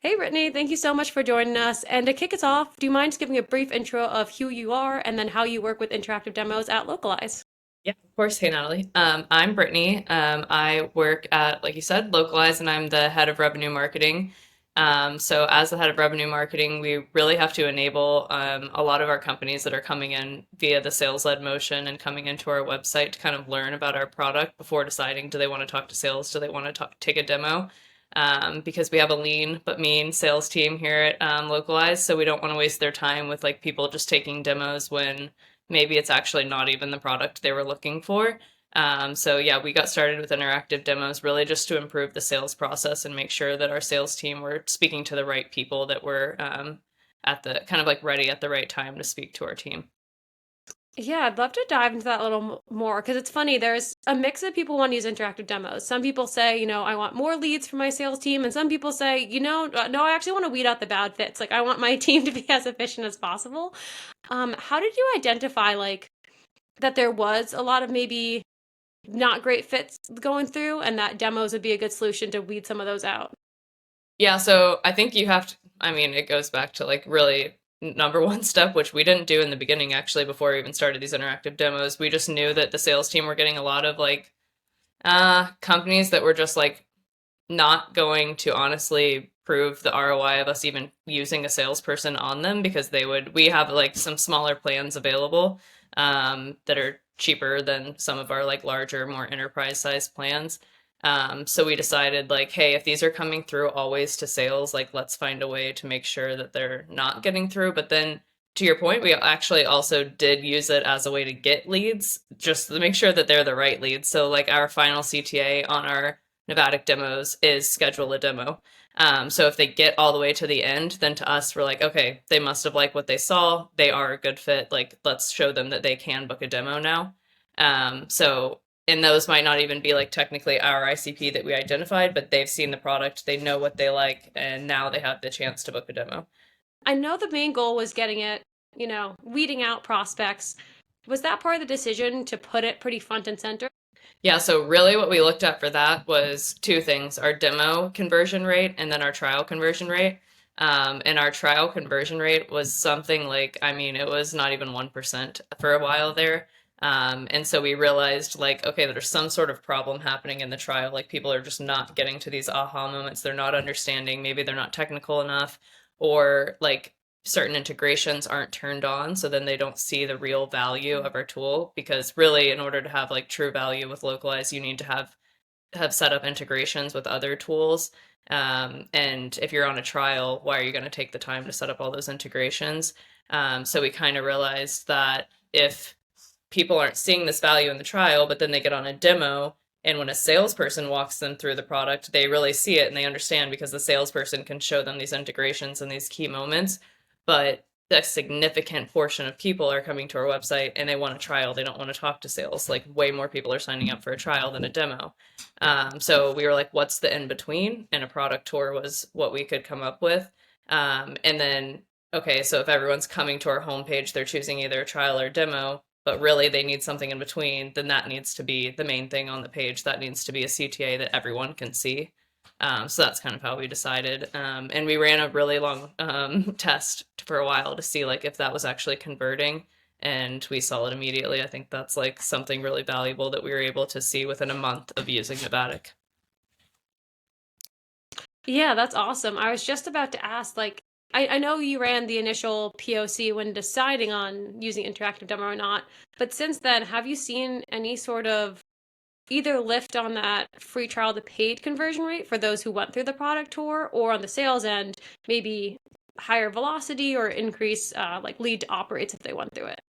Hey, Brittany, thank you so much for joining us. And to kick us off, do you mind just giving a brief intro of who you are and then how you work with interactive demos at Lokalise? Yeah, of course. Hey, Natalie. I'm Brittany. I work at, like you said, Localize, and I'm the head of revenue marketing. So, as the head of revenue marketing, we really have to enable a lot of our companies that are coming in via the sales-led motion and coming into our website to kind of learn about our product before deciding do they want to talk to sales, do they want to take a demo. Because we have a lean but mean sales team here at Localize, so we don't want to waste their time with like people just taking demos when maybe it's actually not even the product they were looking for. So yeah, we got started with interactive demos really just to improve the sales process and make sure that our sales team were speaking to the right people that were at the kind of like ready at the right time to speak to our team. Yeah, I'd love to dive into that a little more because it's funny. There's a mix of people want to use interactive demos. Some people say, I want more leads for my sales team. And some people say, no, I actually want to weed out the bad fits. Like, I want my team to be as efficient as possible. How did you identify, like, that there was a lot of maybe not great fits going through and that demos would be a good solution to weed some of those out? Yeah, so I think you have to, I mean, it goes back to like really number one step, which we didn't do in the beginning actually before we even started these interactive demos. We just knew that the sales team were getting a lot of like companies that were just like not going to honestly prove the ROI of us even using a salesperson on them because we have like some smaller plans available that are cheaper than some of our like larger, more enterprise sized plans. So we decided like, hey, if these are coming through always to sales, like let's find a way to make sure that they're not getting through. But then to your point, we actually also did use it as a way to get leads, just to make sure that they're the right leads. So like our final CTA on our Navattic demos is schedule a demo. So if they get all the way to the end, then to us, we're like, okay, they must have liked what they saw. They are a good fit. Like, let's show them that they can book a demo now. And those might not even be like technically our ICP that we identified, but they've seen the product, they know what they like, and now they have the chance to book a demo. I know the main goal was getting it, weeding out prospects. Was that part of the decision to put it pretty front and center? Yeah, so really what we looked at for that was two things, our demo conversion rate and then our trial conversion rate. And our trial conversion rate was something like, I mean, it was not even 1% for a while there. And so we realized like, okay, there's some sort of problem happening in the trial. Like people are just not getting to these aha moments. They're not understanding. Maybe they're not technical enough, or like certain integrations aren't turned on, so then they don't see the real value of our tool. Because really, in order to have like true value with Localize, you need to have set up integrations with other tools. And if you're on a trial, why are you going to take the time to set up all those integrations? So we kind of realized that if people aren't seeing this value in the trial, but then they get on a demo, and when a salesperson walks them through the product, they really see it and they understand because the salesperson can show them these integrations and these key moments. But a significant portion of people are coming to our website and they want a trial. They don't want to talk to sales. Like way more people are signing up for a trial than a demo. So we were like, what's the in between? And a product tour was what we could come up with. And then, okay, so if everyone's coming to our homepage, they're choosing either a trial or demo, but really they need something in between, then that needs to be the main thing on the page. That needs to be a CTA that everyone can see. So that's kind of how we decided. And we ran a really long test for a while to see like if that was actually converting. And we saw it immediately. I think that's like something really valuable that we were able to see within a month of using Navattic. Yeah, that's awesome. I was just about to ask, like, I know you ran the initial POC when deciding on using interactive demo or not, but since then, have you seen any sort of either lift on that free trial to paid conversion rate for those who went through the product tour, or on the sales end, maybe higher velocity or increase like lead to operates if they went through it?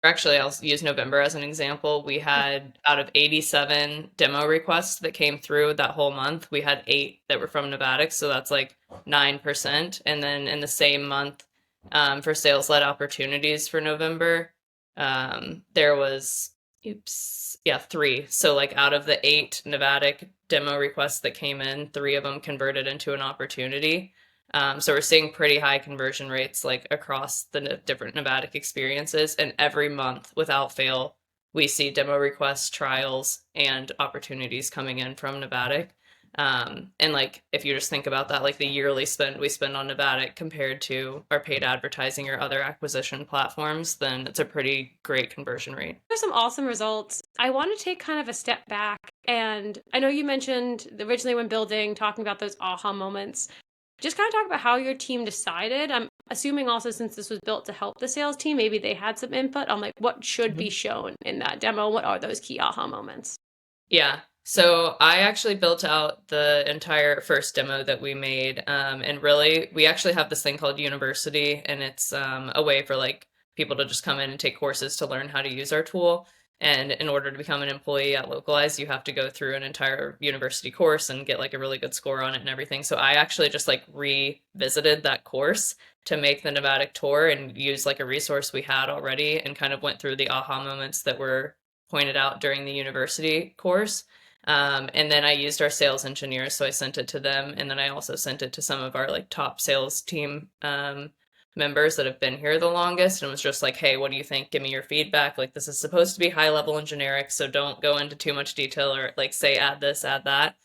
Actually, I'll use November as an example. We had out of 87 demo requests that came through that whole month, we had eight that were from Navatix, so that's like 9%. And then in the same month, for sales-led opportunities for November, there was, oops, yeah, three. So like out of the eight Navattic demo requests that came in, three of them converted into an opportunity. So we're seeing pretty high conversion rates like across the different Navattic experiences, and every month without fail, we see demo requests, trials, and opportunities coming in from Navattic. And like if you just think about that, like the yearly spend we spend on Navattic compared to our paid advertising or other acquisition platforms, then it's a pretty great conversion rate. There's some awesome results. I want to take kind of a step back. And I know you mentioned originally when building, talking about those aha moments. Just kind of talk about how your team decided. I'm assuming also since this was built to help the sales team, maybe they had some input on like what should be Mhm. shown in that demo. What are those key aha moments? Yeah. So I actually built out the entire first demo that we made. And really, we actually have this thing called University, and it's a way for like people to just come in and take courses to learn how to use our tool. And in order to become an employee at Localize, you have to go through an entire university course and get like a really good score on it and everything. So I actually just like revisited that course to make the Navattic tour and use like a resource we had already and kind of went through the aha moments that were pointed out during the university course. And then I used our sales engineers, so I sent it to them, and then I also sent it to some of our like top sales team members that have been here the longest, and was just like, hey, what do you think? Give me your feedback. Like this is supposed to be high level and generic, so don't go into too much detail or like say add this, add that.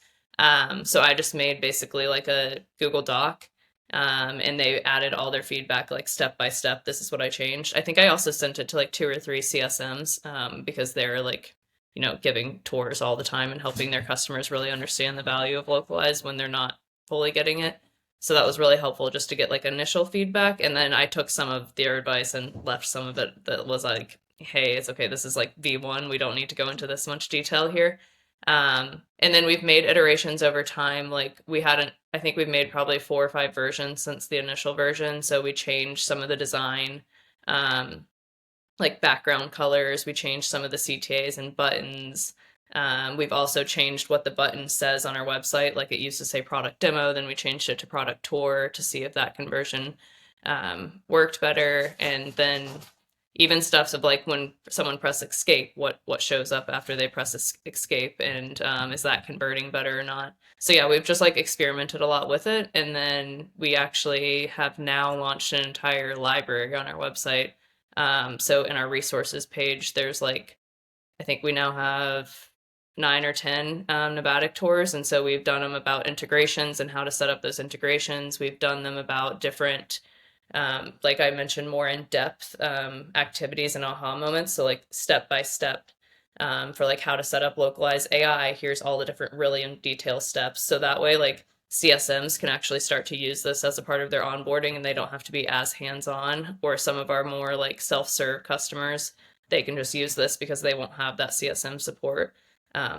So I just made basically like a Google Doc. And they added all their feedback like step by step. This is what I changed. I think I also sent it to like 2 or 3 CSMs because they're like giving tours all the time and helping their customers really understand the value of Localize when they're not fully getting it. So that was really helpful just to get like initial feedback. And then I took some of their advice and left some of it that was like, hey, it's okay. This is like V1. We don't need to go into this much detail here. And then we've made iterations over time. Like we hadn't, I think we've made probably 4 or 5 versions since the initial version. So we changed some of the design. Um, like background colors. We changed some of the CTAs and buttons. We've also changed what the button says on our website. Like it used to say product demo, then we changed it to product tour to see if that conversion worked better. And then even stuff of like when someone press escape, what shows up after they press escape, and is that converting better or not? So yeah, we've just like experimented a lot with it, and then we actually have now launched an entire library on our website. So in our resources page, there's like, I think we now have 9 or 10 Navattic tours. And so we've done them about integrations and how to set up those integrations. We've done them about different, like I mentioned, more in depth activities and aha moments. So like step by step for like how to set up Localize AI. Here's all the different really in detail steps. So that way, like CSMs can actually start to use this as a part of their onboarding and they don't have to be as hands-on, or some of our more like self-serve customers, they can just use this because they won't have that CSM support.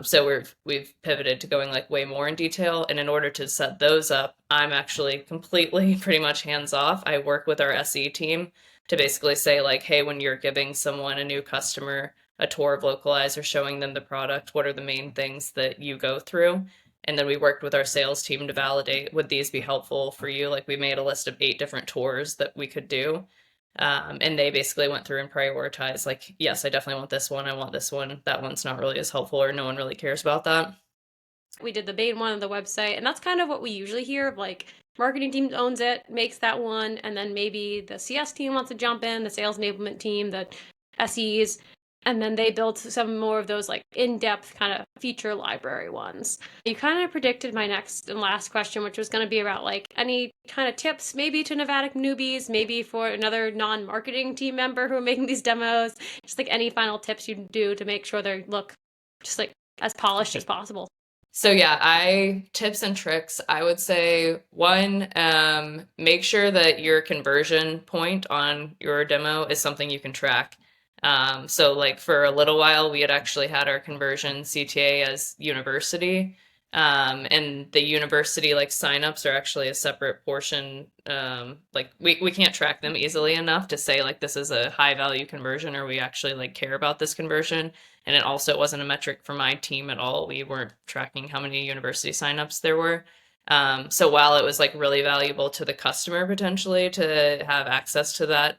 So we've pivoted to going like way more in detail, and in order to set those up, I'm actually completely pretty much hands off. I work with our SE team to basically say like, hey, when you're giving someone, a new customer, a tour of Localize or showing them the product, what are the main things that you go through? And then we worked with our sales team to validate, would these be helpful for you? Like we made a list of 8 different tours that we could do. And they basically went through and prioritized like, yes, I definitely want this one. I want this one. That one's not really as helpful, or no one really cares about that. We did the main one on the website, and that's kind of what we usually hear of like marketing team owns it, makes that one, and then maybe the CS team wants to jump in, the sales enablement team, the SEs, and then they built some more of those like in-depth kind of feature library ones. You kind of predicted my next and last question, which was going to be about like any kind of tips maybe to Navattic newbies, maybe for another non-marketing team member who are making these demos, just like any final tips you do to make sure they look just like as polished as possible. So yeah, I tips and tricks. I would say one, make sure that your conversion point on your demo is something you can track. So like for a little while, we had actually had our conversion CTA as university. And the university like signups are actually a separate portion. Like we can't track them easily enough to say like this is a high value conversion or we actually like care about this conversion. And it also wasn't a metric for my team at all. We weren't tracking how many university signups there were. So while it was like really valuable to the customer potentially to have access to that,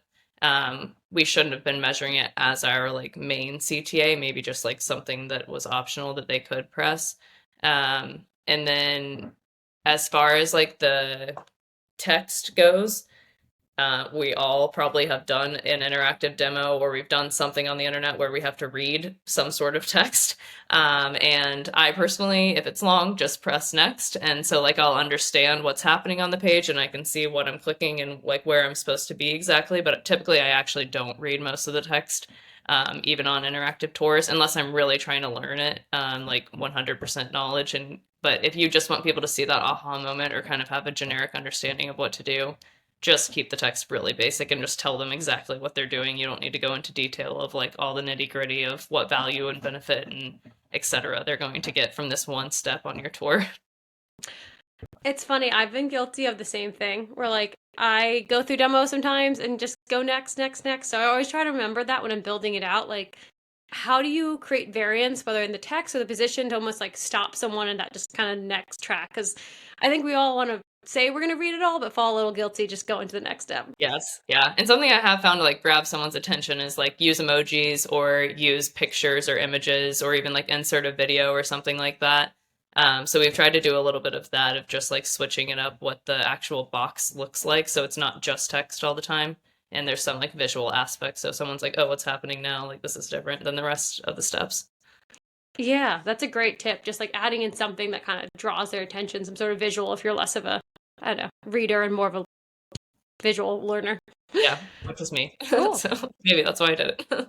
we shouldn't have been measuring it as our like main CTA, maybe just like something that was optional that they could press. And then as far as like the text goes, We all probably have done an interactive demo or we've done something on the internet where we have to read some sort of text. And I personally, if it's long, just press next. And so like I'll understand what's happening on the page and I can see what I'm clicking and like where I'm supposed to be exactly. But typically I actually don't read most of the text. Even on interactive tours, unless I'm really trying to learn it, like 100% knowledge. And but if you just want people to see that aha moment or kind of have a generic understanding of what to do, just keep the text really basic and just tell them exactly what they're doing. You don't need to go into detail of like all the nitty gritty of what value and benefit and etc. they're going to get from this one step on your tour. It's funny, I've been guilty of the same thing where like I go through demos sometimes and just go next, next, next. So I always try to remember that when I'm building it out. Like, how do you create variance, whether in the text or the position, to almost like stop someone in that just kind of next track? Because I think we all want to say we're going to read it all, but fall a little guilty just going to the next step. Yes, yeah. And something I have found to like grab someone's attention is like use emojis or use pictures or images or even like insert a video or something like that. So we've tried to do a little bit of that of just like switching it up what the actual box looks like so it's not just text all the time. And there's some like visual aspects. So someone's like, oh, what's happening now? Like this is different than the rest of the steps. Yeah, that's a great tip. Just like adding in something that kind of draws their attention, some sort of visual if you're less of a, I don't know, reader and more of a visual learner. Yeah, which was me. Cool. So maybe that's why I did it.